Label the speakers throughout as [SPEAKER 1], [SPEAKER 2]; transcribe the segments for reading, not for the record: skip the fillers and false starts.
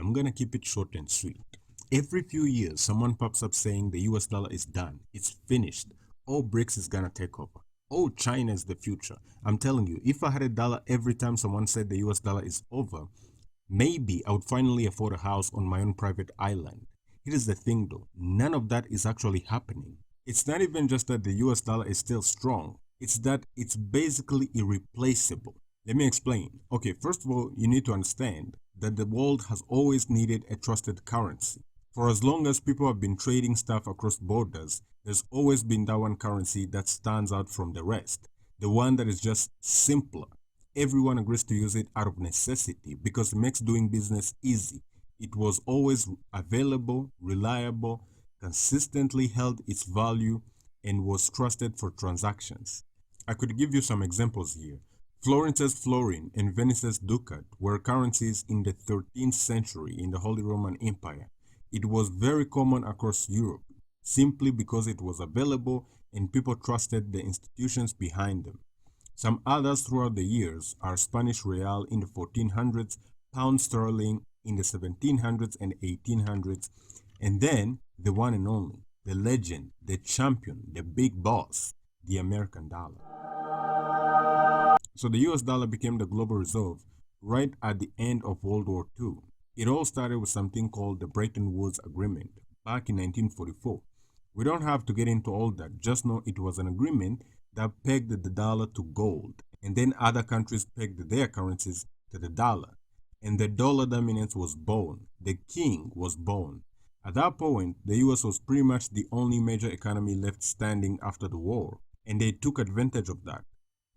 [SPEAKER 1] I'm gonna keep it short and sweet. Every few years, someone pops up saying the US dollar is done, it's finished. Oh, BRICS is gonna take over. Oh, China is the future. I'm telling you, if I had a dollar every time someone said the US dollar is over, maybe I would finally afford a house on my own private island. Here's the thing though, none of that is actually happening. It's not even just that the US dollar is still strong, it's that it's basically irreplaceable. Let me explain. Okay, first of all, you need to understand that the world has always needed a trusted currency. For as long as people have been trading stuff across borders, there's always been that one currency that stands out from the rest. The one that is just simpler. Everyone agrees to use it out of necessity because it makes doing business easy. It was always available, reliable, consistently held its value, and was trusted for transactions. I could give you some examples here. Florence's florin and Venice's ducat were currencies in the 13th century in the Holy Roman Empire. It was very common across Europe, simply because it was available and people trusted the institutions behind them. Some others throughout the years are Spanish real in the 1400s, pound sterling in the 1700s and 1800s, and then the one and only, the legend, the champion, the big boss, the American dollar. So the US dollar became the global reserve right at the end of World War II. It all started with something called the Bretton Woods Agreement back in 1944. We don't have to get into all that, just know it was an agreement that pegged the dollar to gold, and then other countries pegged their currencies to the dollar. And the dollar dominance was born. The king was born. At that point, the US was pretty much the only major economy left standing after the war, and they took advantage of that.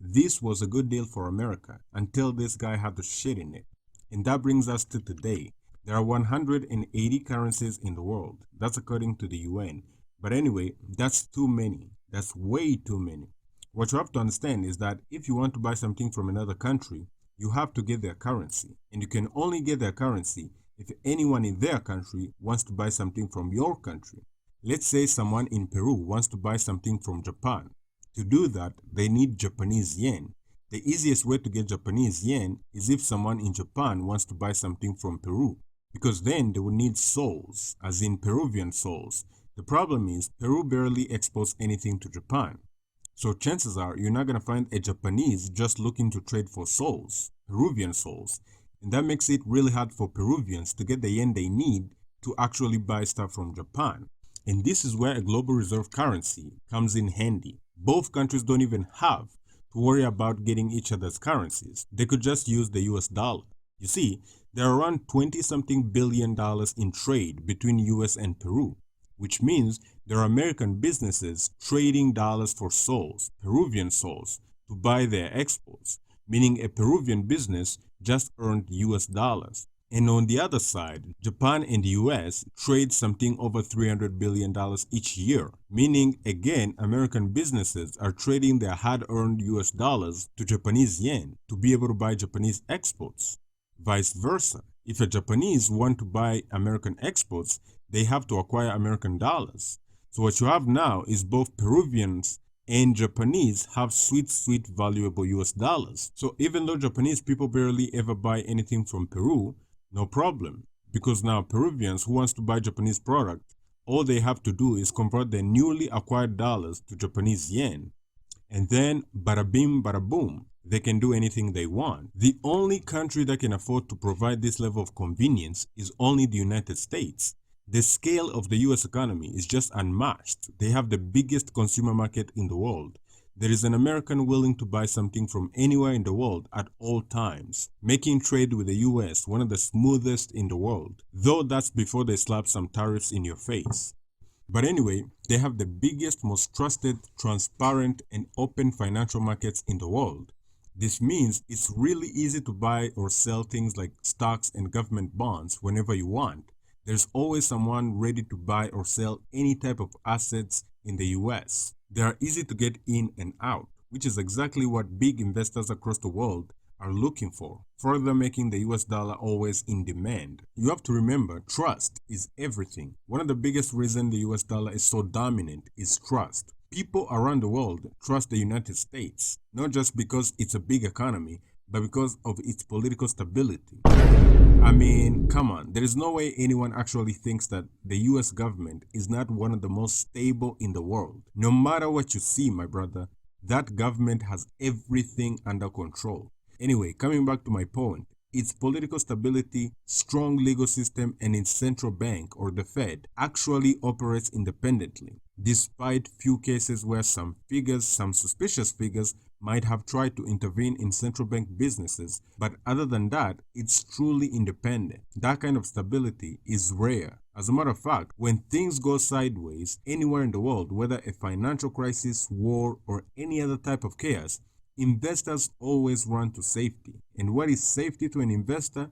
[SPEAKER 1] This was a good deal for America until this guy had the shit in it. And that brings us to today. There are 180 currencies in the world. That's according to the UN. But anyway, that's too many. That's way too many. What you have to understand is that if you want to buy something from another country, you have to get their currency. And you can only get their currency if anyone in their country wants to buy something from your country. Let's say someone in Peru wants to buy something from Japan. To do that, they need Japanese yen. The easiest way to get Japanese yen is if someone in Japan wants to buy something from Peru, because then they would need soles, as in Peruvian soles. The problem is Peru barely exports anything to Japan. So chances are you're not going to find a Japanese just looking to trade for soles, Peruvian soles. And that makes it really hard for Peruvians to get the yen they need to actually buy stuff from Japan. And this is where a global reserve currency comes in handy. Both countries don't even have to worry about getting each other's currencies. They could just use the US dollar. You see, there are around $20-something billion in trade between US and Peru, which means there are American businesses trading dollars for soles, Peruvian soles, to buy their exports, meaning a Peruvian business just earned US dollars. And on the other side, Japan and the US trade something over $300 billion each year, meaning again American businesses are trading their hard-earned US dollars to Japanese yen to be able to buy Japanese exports. Vice versa, if a Japanese want to buy American exports, they have to acquire American dollars. So what you have now is both Peruvians and Japanese have sweet valuable US dollars. So even though Japanese people barely ever buy anything from Peru, no problem, because now Peruvians who wants to buy Japanese product, all they have to do is convert their newly acquired dollars to Japanese yen. And then bada bing bada boom, they can do anything they want. The only country that can afford to provide this level of convenience is only the United States. The scale of the US economy is just unmatched. They have the biggest consumer market in the world. There is an American willing to buy something from anywhere in the world at all times, making trade with the US one of the smoothest in the world, though that's before they slap some tariffs in your face. But anyway, they have the biggest, most trusted, transparent, and open financial markets in the world. This means it's really easy to buy or sell things like stocks and government bonds whenever you want. There's always someone ready to buy or sell any type of assets in the US. They are easy to get in and out, which is exactly what big investors across the world are looking for, further making the US dollar always in demand. You have to remember, trust is everything. One of the biggest reasons the US dollar is so dominant is trust. People around the world trust the United States, not just because it's a big economy, but because of its political stability. I mean, come on, there is no way anyone actually thinks that the US government is not one of the most stable in the world. No matter what you see, my brother, that government has everything under control. Anyway, coming back to my point, its political stability, strong legal system, and its central bank, or the Fed, actually operates independently, despite few cases where some suspicious figures, might have tried to intervene in central bank businesses, but other than that, it's truly independent. That kind of stability is rare. As a matter of fact, when things go sideways anywhere in the world, whether a financial crisis, war, or any other type of chaos, investors always run to safety. And what is safety to an investor?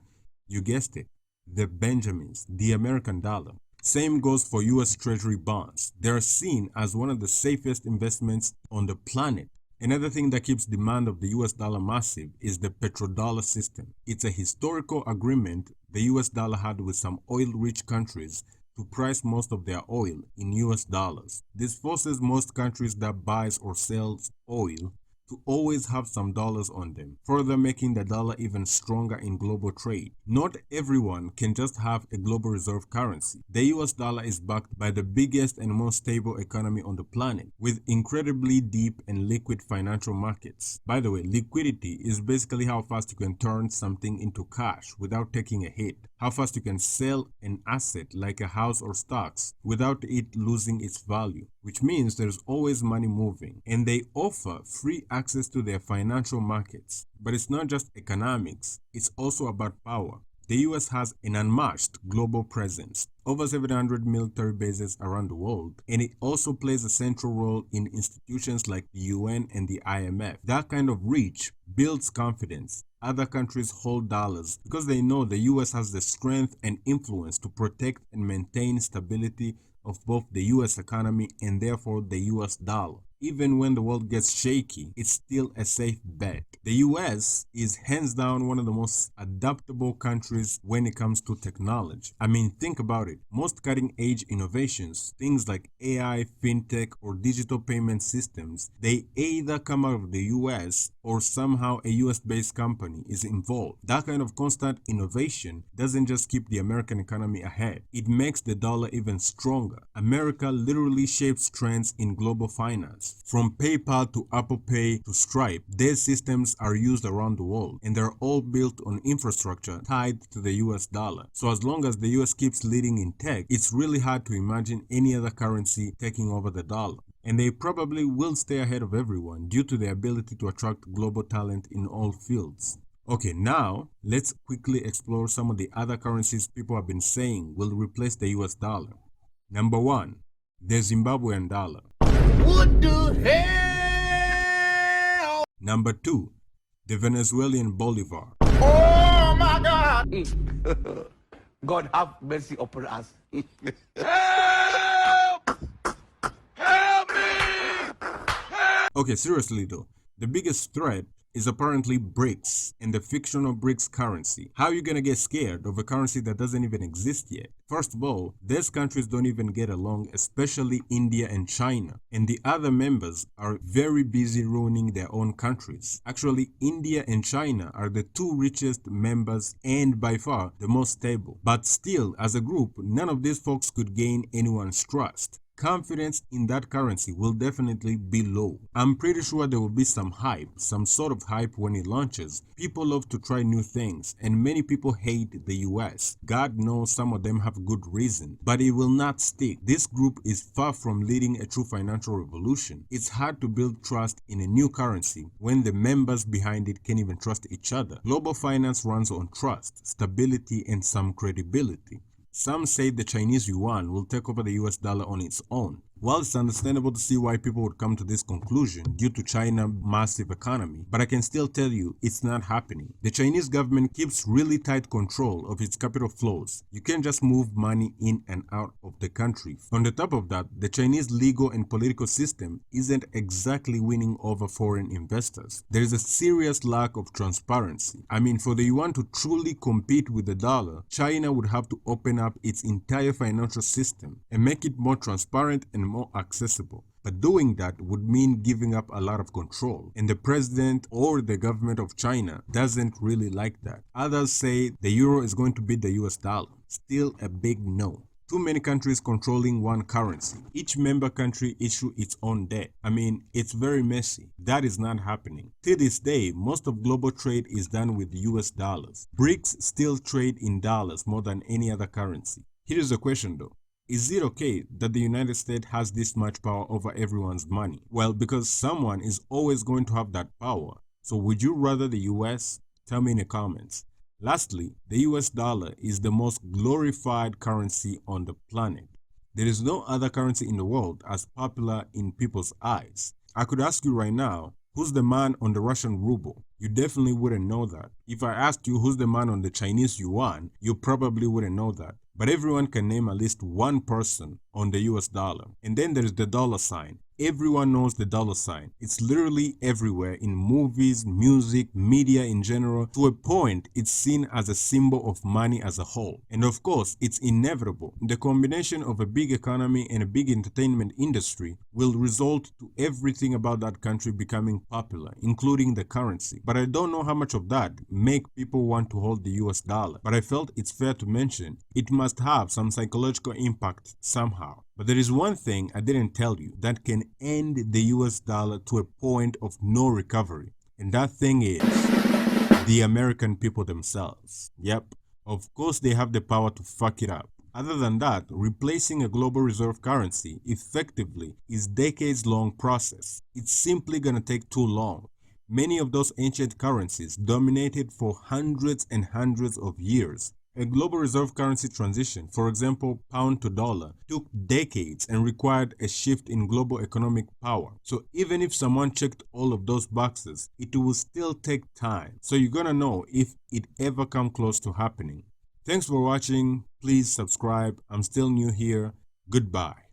[SPEAKER 1] You guessed it, the Benjamins, the American dollar. Same goes for US Treasury bonds. They are seen as one of the safest investments on the planet. Another thing that keeps demand of the US dollar massive is the petrodollar system. It's a historical agreement the US dollar had with some oil-rich countries to price most of their oil in US dollars. This forces most countries that buys or sells oil to always have some dollars on them, further making the dollar even stronger in global trade. Not everyone can just have a global reserve currency. The US dollar is backed by the biggest and most stable economy on the planet, with incredibly deep and liquid financial markets. By the way, liquidity is basically how fast you can turn something into cash without taking a hit, how fast you can sell an asset like a house or stocks without it losing its value, which means there's always money moving, and they offer free access to their financial markets. But it's not just economics, it's also about power. The US has an unmatched global presence, over 700 military bases around the world, and it also plays a central role in institutions like the UN and the IMF. That kind of reach builds confidence. Other countries hold dollars because they know the US has the strength and influence to protect and maintain stability of both the US economy and therefore the US dollar. Even when the world gets shaky, it's still a safe bet. The US is hands down one of the most adaptable countries when it comes to technology. I mean, think about it. Most cutting edge innovations, things like AI, fintech, or digital payment systems, they either come out of the US or somehow a US based company is involved. That kind of constant innovation doesn't just keep the American economy ahead, it makes the dollar even stronger. America literally shapes trends in global finance. From PayPal to Apple Pay to Stripe, their systems are used around the world, and they're all built on infrastructure tied to the US dollar. So as long as the US keeps leading in tech, it's really hard to imagine any other currency taking over the dollar. And they probably will stay ahead of everyone due to their ability to attract global talent in all fields. Okay, now let's quickly explore some of the other currencies people have been saying will replace the US dollar. Number 1, the Zimbabwean dollar.
[SPEAKER 2] What the hell?
[SPEAKER 1] Number 2, the Venezuelan bolivar.
[SPEAKER 2] Oh my God! God have mercy upon us. Help! Help me!
[SPEAKER 1] Okay, seriously though, the biggest threat is apparently BRICS and the fictional BRICS currency. How are you gonna get scared of a currency that doesn't even exist yet? First of all, these countries don't even get along, especially India and China. And the other members are very busy ruining their own countries. Actually, India and China are the 2 richest members and by far the most stable. But still, as a group, none of these folks could gain anyone's trust. Confidence in that currency will definitely be low. I'm pretty sure there will be some hype, some sort of hype when it launches. People love to try new things, and many people hate the US. God knows some of them have good reason, but it will not stick. This group is far from leading a true financial revolution. It's hard to build trust in a new currency when the members behind it can't even trust each other. Global finance runs on trust, stability, and some credibility. Some say the Chinese yuan will take over the US dollar on its own. Well, it's understandable to see why people would come to this conclusion due to China's massive economy, but I can still tell you it's not happening. The Chinese government keeps really tight control of its capital flows. You can't just move money in and out of the country. On the top of that, the Chinese legal and political system isn't exactly winning over foreign investors. There is a serious lack of transparency. I mean, for the yuan to truly compete with the dollar, China would have to open up its entire financial system and make it more transparent and more accessible. But doing that would mean giving up a lot of control. And the president or the government of China doesn't really like that. Others say the euro is going to beat the US dollar. Still a big no. Too many countries controlling one currency. Each member country issue its own debt. I mean, it's very messy. That is not happening. Till this day, most of global trade is done with US dollars. BRICS still trade in dollars more than any other currency. Here is the question though. Is it okay that the United States has this much power over everyone's money? Well, because someone is always going to have that power. So would you rather the US? Tell me in the comments. Lastly, the US dollar is the most glorified currency on the planet. There is no other currency in the world as popular in people's eyes. I could ask you right now, who's the man on the Russian ruble? You definitely wouldn't know that. If I asked you who's the man on the Chinese yuan, you probably wouldn't know that. But everyone can name at least one person on the US dollar. And then there's the dollar sign. Everyone knows the dollar sign. It's literally everywhere in movies, music, media in general. To a point, it's seen as a symbol of money as a whole. And of course, it's inevitable. The combination of a big economy and a big entertainment industry will result to everything about that country becoming popular, including the currency. But I don't know how much of that make people want to hold the US dollar. But I felt it's fair to mention it must have some psychological impact somehow. But there is one thing I didn't tell you that can end the US dollar to a point of no recovery. And that thing is the American people themselves. Yep, of course they have the power to fuck it up. Other than that, replacing a global reserve currency effectively is a decades-long process. It's simply gonna take too long. Many of those ancient currencies dominated for hundreds and hundreds of years. A global reserve currency transition, for example, pound to dollar, took decades and required a shift in global economic power. So even if someone checked all of those boxes, it will still take time. So you're gonna know if it ever come close to happening. Thanks for watching. Please subscribe. I'm still new here. Goodbye.